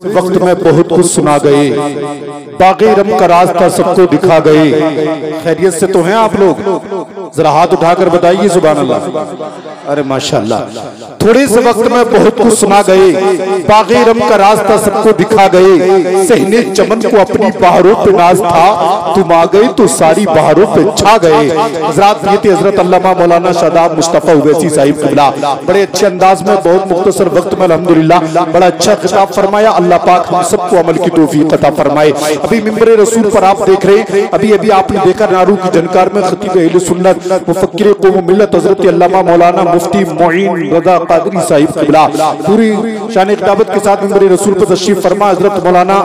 वक्त में बहुत कुछ सुना गए, बाग़े रम का रास्ता सबको दिखा गए। खैरियत से तो हैं आप लोग? जरा हाथ उठाकर बताइए सुभान अल्लाह। अरे माशाअल्लाह। थोड़े से वक्त में बहुत कुछ सुना गए, बाग़े रम का रास्ता सबको दिखा गए। सहने चमन को अपनी बहारों पे नाज था, तुम आ गए तो सारी बहारों पे छा गए। हज़रात ये थे हज़रत अल्लामा मौलाना शादाब मुस्तफ़ा उवैसी साहिब क़िबला। बड़े अच्छे अंदाज में बहुत मुख्तसर वक्त में अल्हम्दुलिल्लाह बड़ा अच्छा खिताब फरमाया। अल्लाह पाक हम सबको अमल की तौफीक अता फरमाए। अभी मिंबर रसूल पर आप देख रहे हैं, अभी अभी देखा नारू की जनकार में खतीब अहले सुन्नत मुफक्किर कौम मिल्लत हज़रत अल्लामा मौलाना मुफ्ती मोइन रज़ा क़ादरी साहिब क़िबला पूरी शान किताबत के साथ मिंबर रसूल पर तशरीफ फरमा। हज़रत मौलाना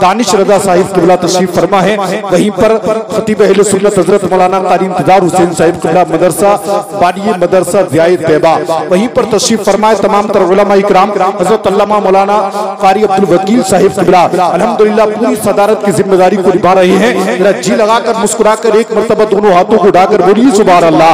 दानिश रज़ा साहिब क़िबला तशरीफ फरमा है। वहीं पर खतीब अहले सुन्नत हज़रत मौलाना कारी इंतजार हुसैन साहिब क़िबला मदरसा बानी मदरसा ज़ियाए तैयबा वहीं पर तशरीफ फरमाए। तमाम तर उलमा इकराम हज़रत अल्लामा मौलाना कारी अब्दुल वकील साहिब क़िबला अल्हम्दुलिल्लाह पूरी सदारत की जिम्मेदारी को निभा रहे हैं। मेरा जी लगाकर मुस्कुराकर एक मर्तबा दोनों हाथों को उठाकर बोलिए सुभान अल्लाह।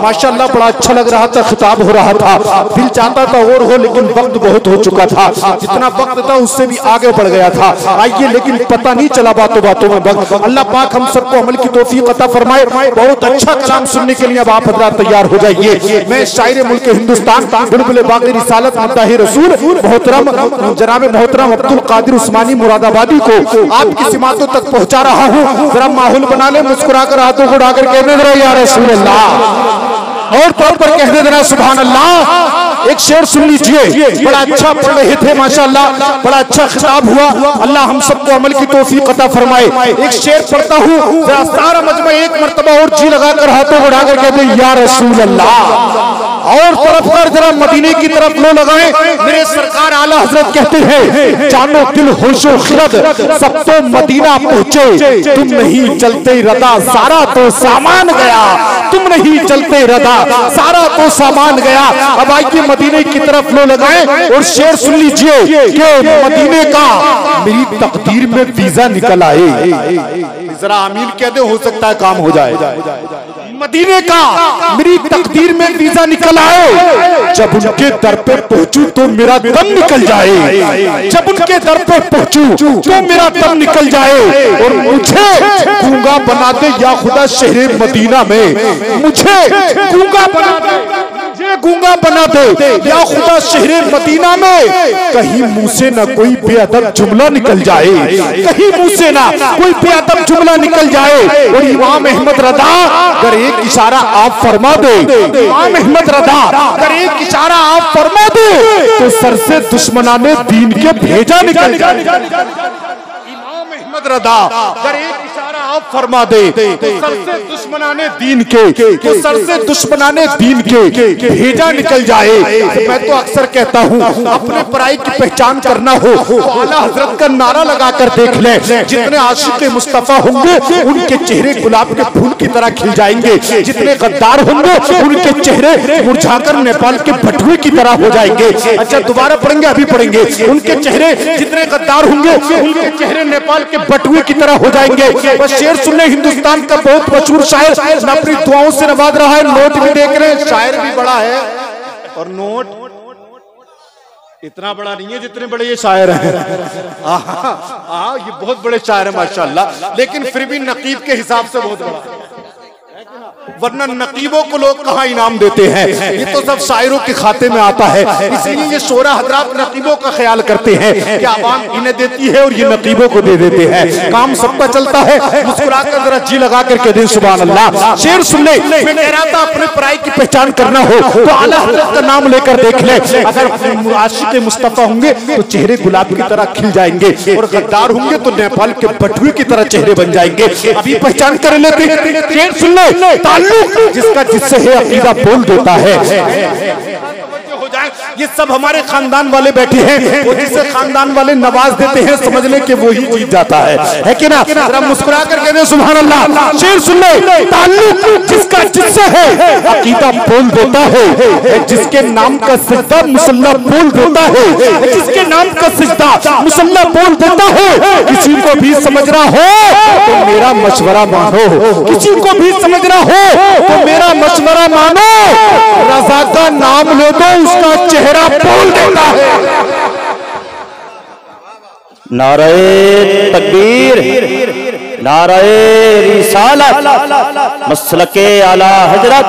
माशाअल्लाह बड़ा अच्छा लग रहा था, खिताब हो रहा था, दिल चाहता था और हो, लेकिन वक्त बहुत हो चुका था। जितना वक्त था उससे भी आगे बढ़ गया था। आइए लेकिन पता नहीं चला बातों बातों में वक्त। अल्लाह पाक हम सबको अमल की तौफीक अता फरमाए। बहुत अच्छा कलाम सुनने के लिए अब आप हज़रात तैयार हो जाइए। मैं शायर मुल्क हिंदुस्तान बुलबुल बाग़ी रिसालत मुद्दाही रसूल मोहतरम जनाब मोहतरम अब्दुल कादिर उस्मानी मुरादाबादी को आपकी सिमातों तक पहुंचा रहा हूँ। जरा माहौल बना ले, मुस्कुराकर हाथों को उठाकर कहने दो या रसूल अल्लाह, और तौर पर कहने देना सुभान अल्लाह। एक शेर सुन लीजिए, बड़ा अच्छा पढ़ रहे थे माशाअल्लाह, बड़ा अच्छा खिताब हुआ। अल्लाह हम सबको अमल की तौफीक अता फरमाए। एक शेर पढ़ता हूँ, जरा सारा मजमा एक मर्तबा और जी लगाकर हाथों को उठाकर कहते या रसूल अल्लाह। और तरफ कर जरा मदीने की तरफ लो लगाएं। मेरे सरकार आला हजरत कहते हैं जानो दिल होशो खिरद सब तो मदीना पहुंचे, तुम नहीं चलते रदा सारा तो सामान गया, तुम नहीं चलते रदा सारा तो सामान गया। अब आइए मदीने की तरफ लो लगाएं और शेर सुन लीजिए कि मदीने का मेरी तकदीर में वीजा निकल आए। जरा आमीन कह दे, हो सकता है काम हो जाए। मदीने का मेरी तकदीर में वीजा निकल आए, जब उनके दर पे पहुंचूं तो मेरा दम निकल जाए, जब उनके दर पे पहुंचूं तो मेरा दम निकल जाए। और मुझे गूंगा बना दे या खुदा शहरे मदीना में, मुझे गूंगा बना दे, मुझे गूंगा बना दे या खुदा शहरे मदीना में। कहीं मुंह से ना कोई बेअदब जुमला निकल जाए, कहीं मुंह से ना कोई बेअदब जुमला निकल जाए। और इमाम अहमद रज़ा अगर एक इशारा आप फरमा दे, इमाम अहमद रज़ा अगर एक इशारा आप फरमा दे तो सर से दुश्मनाने दीन के भेजा निकल जाए। इमाम अहमद रज़ा अगर एक इशारा आप फरमा दे तो सर से दुश्मनाने दीन के, तो सर से दुश्मनाने दीन के भेजा निकल जाए। मैं तो अक्सर कहता हूँ अपने पराई की पहचान करना हो तो आला हजरत का नारा लगाकर देख ले। जितने आशिक मुस्तफा होंगे उनके चेहरे गुलाब के फूल की तरह खिल जाएंगे, जितने गद्दार होंगे उनके चेहरे मुरझाकर नेपाल के बटुए की तरह हो जाएंगे। अच्छा दोबारा पढ़ेंगे, अभी पढ़ेंगे। उनके चेहरे जितने गद्दार होंगे उनके चेहरे नेपाल के बटुए की तरह हो जाएंगे। बस शेर सुनने हिंदुस्तान का बहुत मशहूर शायर अपनी दुआओं से नवाज रहा है। नोट भी देख रहे हैं, शायर भी बड़ा है और नोट इतना बड़ा नहीं है जितने बड़े ये शायर हैं। ये बहुत बड़े शायर हैं माशाअल्लाह, लेकिन फिर भी नकीब के हिसाब से बहुत बड़ा है, वरना नकीबों को लोग कहाँ इनाम देते हैं, ये तो सब शायरों के खाते में आता है। इसलिए ये शोरा हजरात नकीबों का ख्याल करते हैं कि आवाम इन्हें देती है और ये नकीबों को दे देते हैं। काम सबका चलता है, मुस्कुराकर जरा जी लगा करके दे सुभान अल्लाह। शेर सुन ले, मैं कह रहा था अपने पराई की पहचान करना हो तो आला हजरत का नाम लेकर देख ले। अगर आशिक मुस्तफा होंगे तो चेहरे गुलाब की तरह खिल जाएंगे, और गद्दार होंगे तो नेपाल के बटुए की तरह चेहरे बन जाएंगे। अभी पहचान कर लेते। शेर सुन ले, जिसका जिससे है अकीदा बोल देता है। ये सब हमारे खानदान वाले बैठे हैं, वो जिसे खानदान वाले नवाज देते हैं समझ ले कि वो ही जीत जाता है कि ना? जरा मुस्कुरा कर कहते हैं सुभान अल्लाह। शेर सुन ले, ताल्लुक जिसका जिससे है अकीदा बोल देता है, जिसके नाम का सिजदा मुसल्ला बोल देता है, जिसके नाम का सिजदा मुसल्ला बोल देता है। किसी को भी समझना हो तो मेरा मशवरा मानो, किसी को भी समझना हो तो मेरा मशवरा मानो। रज़ा का नाम ले दो, उसका चेहरा बोल देता है। नारे तकबीर, नारे रिसालत, मसलके आला हजरत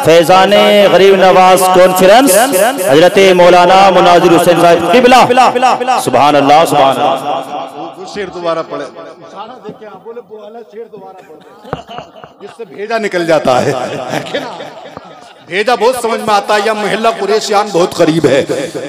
फैजाने गरीब नवाज कॉन्फ्रेंस हजरत मौलाना मुनाजिर हुसैन साहिब क़िबला। सुभान अल्लाह, सुभान अल्लाह। शेर दोबारा पढ़े, देखे आप बोले वो वाला शेर दोबारा पढ़े, जिससे भेजा निकल जाता है ना? भेजा बहुत समझ में आता है, या मोहल्ला कुरैशियान बहुत करीब है।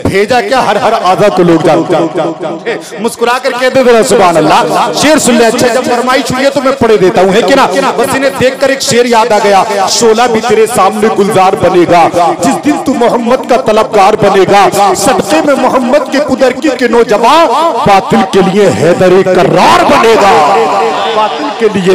भेजा क्या हर हर आधा को लोग जानते हैं। मुस्कुरा कर कहते थे सुभान अल्लाह। शेर सुन ले। अच्छा, जब फरमाइश हुई है तो मैं पढ़े देता हूँ, है कि ना? बस इन्हें देखकर एक शेर याद आ गया। शोला भी तेरे सामने गुलजार बनेगा जिस दिन तू मोहम्मद का तलबगार बनेगा। सदक़े में मोहम्मद के कुदरती के नौजवान बातिल के लिए हैदर कर्रार बनेगा। बातिल के लिए,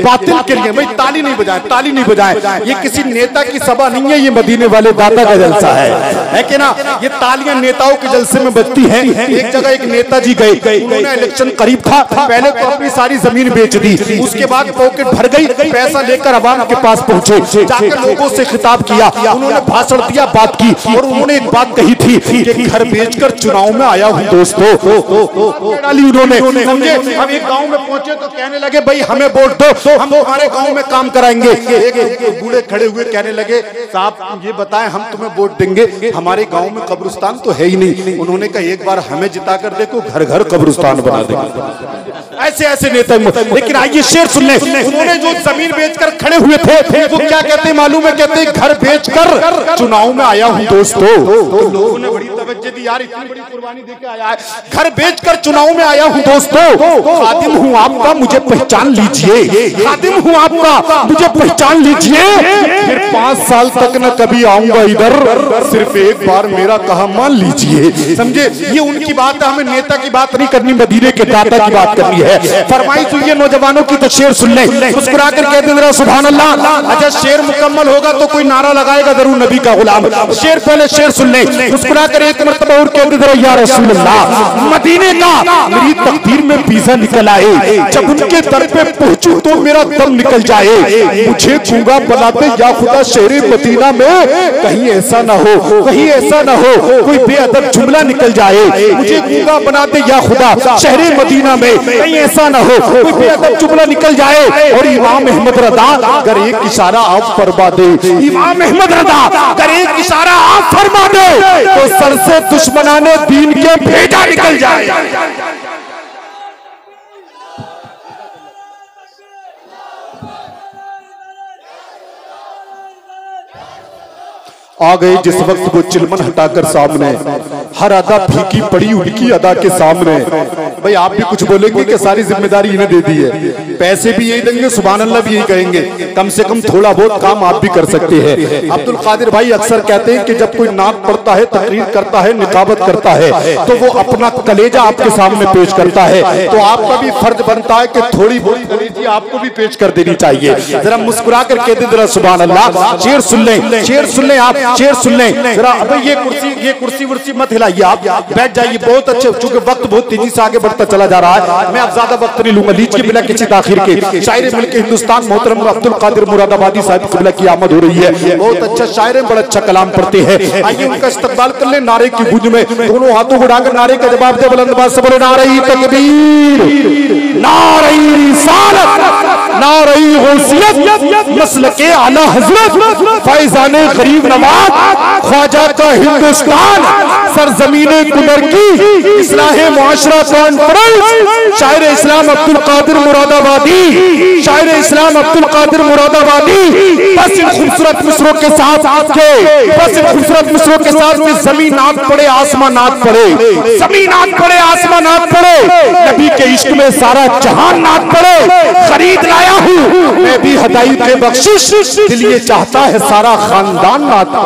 बातिल के लिए। भाई ताली नहीं बजाएं, ताली नहीं बजाएं। ये किसी नेता की सभा नहीं है, ये मदीने वाले दादा का जलसा है कि ना? ये तालियां नेताओं के जलसे में बजती हैं। एक जगह एक नेताजी गए, उन्होंने इलेक्शन करीब था, पहले तो अपनी सारी जमीन बेच दी, उसके बाद पॉकेट भर गई, पैसा लेकर अवाम के पास पहुंचे, जाकर लोगों से खिताब किया, उन्होंने भाषण दिया, बात की, और उन्होंने एक बात कही थी कि घर बेचकर चुनाव में आया हूं दोस्तों। उन्होंने समझे। अब एक गाँव में पहुंचे तो कहने लगे भाई हमें वोट दो, हम हमारे गाँव में काम कराएंगे। एक बूढ़े खड़े हुए कहने लगे साहब ये बताएं हम तुम्हें वोट देंगे, हमारे गांव में कब्रिस्तान तो है ही नहीं। उन्होंने कहा एक बार हमें जिता कर देखो, घर घर कब्रिस्तान बना देंगे। ऐसे ऐसे नेता। लेकिन आइए शेर सुन ले। उन्होंने जो जमीन बेचकर खड़े हुए थे वो क्या कहते मालूम है? कहते घर बेचकर चुनाव में आया हूं दोस्तों। तो लोगों ने बड़ी तवज्जो दी, यार इतनी बड़ी कुर्बानी देके आया है, घर बेचकर चुनाव में आया हूं दोस्तों। खादिम हूं आपका, मुझे पहचान लीजिए। खादिम हूं आपका, मुझे पहचान लीजिए। फिर 5 साल तक न कभी आऊंगा इधर, सिर्फ एक बार मेरा कहा मान लीजिए। समझे? ये उनकी बात है, हमें नेता की बात नहीं करनी, मदीने के दाता की बात करनी है। फरमाइश हुई है नौजवानों की, तो शेर सुन ले। मुस्कुरा कर कहते जरा सुभान अल्लाह। अच्छा, शेर मुकम्मल होगा तो कोई नारा लगाएगा जरूर, नबी का गुलाम। शेर पहले शेर सुन ले। मुस्कुरा कर एक मरतबा और कहते जरा या रसूल अल्लाह। मदीने का मेरी तकदीर में वीजा निकल आए, जब उनके दर पे पहुंचूं तो मेरा दम निकल जाए। मुझे गूंगा बनाते या खुदा शहरे मदीना में कहीं ऐसा ना हो, कहीं ऐसा ना हो कोई बेअदब जुमला निकल जाए। मुझे गूंगा बना दे या खुदा शहरे मदीना में कहीं ऐसा ना हो कोई बेअदब जुमला निकल जाए। और इमाम अहमद रदा अगर एक इशारा आप फरमा दे, इमाम अहमद रदा अगर एक इशारा आप फरमा दे तो सर से दुश्मनाने दीन के भेजा निकल जाए। आ गए जिस वक्त वो चिलमन हटाकर सामने, हर अदा फीकी पड़ी उनकी अदा के सामने। भाई आप भी कुछ बोलेंगे कि सारी जिम्मेदारी इन्हें दे दी है? पैसे भी यही देंगे, सुभान अल्लाह भी यही कहेंगे, कम से कम थोड़ा बहुत काम आप भी कर सकते हैं। अब्दुल कादिर भाई अक्सर कहते हैं कि जब कोई नात पढ़ता है, तकरीर करता है, निकाबत करता है, तो वो अपना कलेजा आपके सामने पेश करता है। तो आपका भी फर्ज बनता है कि थोड़ी बहुत कलेजी आपको भी पेश कर देनी चाहिए। जरा मुस्कुरा कर कहते जरा सुभान अल्लाह। शेर सुन लें, शेर सुन लें, आप शेर सुन लें जरा। अब ये कुर्सी वुर्सी मत हिलाइए, आप बैठ जाइए। बहुत अच्छे, चूंकि वक्त बहुत तेजी से आगे बढ़ता चला जा रहा है, मैं अब ज्यादा वक्त नहीं लूंगा। लीजिए बिना किसी ताखिर के शायर मुल्क हिंदुस्तान मोहतरम अब्दुल कादिर मुरादाबादी साहब क़िबला की आमद हो रही है। बहुत अच्छा शायर है, बड़ा अच्छा कलाम पढ़ते हैं। आइए उनका इस्तकबाल कर ले नारे की गूंज में। दोनों हाथों को उठाकर नारे का जवाब दे बुलंद आवाज से बोले नारे तकबीर, नारे रिसालत, नारे गौसियत, मसलके आला हजरत फैजाने गरीब नवाज ख्वाजा का हिंदुस्तान, सरजमीने कुदर की इस्लाहे मुआशरा कॉन्फ्रेंस, शायर इस्लाम अब्दुल कादिर मुरादाबादी, शायर इस्लाम अब्दुल कादिर मुरादाबादी। बस इन खूबसूरत मिसरों के साथ आपके, बस इन खूबसूरत मिसरों के साथ में जमीन नाथ पड़े, आसमान नाथ पड़े, जमीन नाथ पड़े, आसमान नाथ पड़े, नबी के इश्क में सारा जहान नाथ पड़े। खरीद लाया हूँ मैं भी हदायत के बख्शिश, दिल ये चाहता है सारा खानदान नाथ पड़े।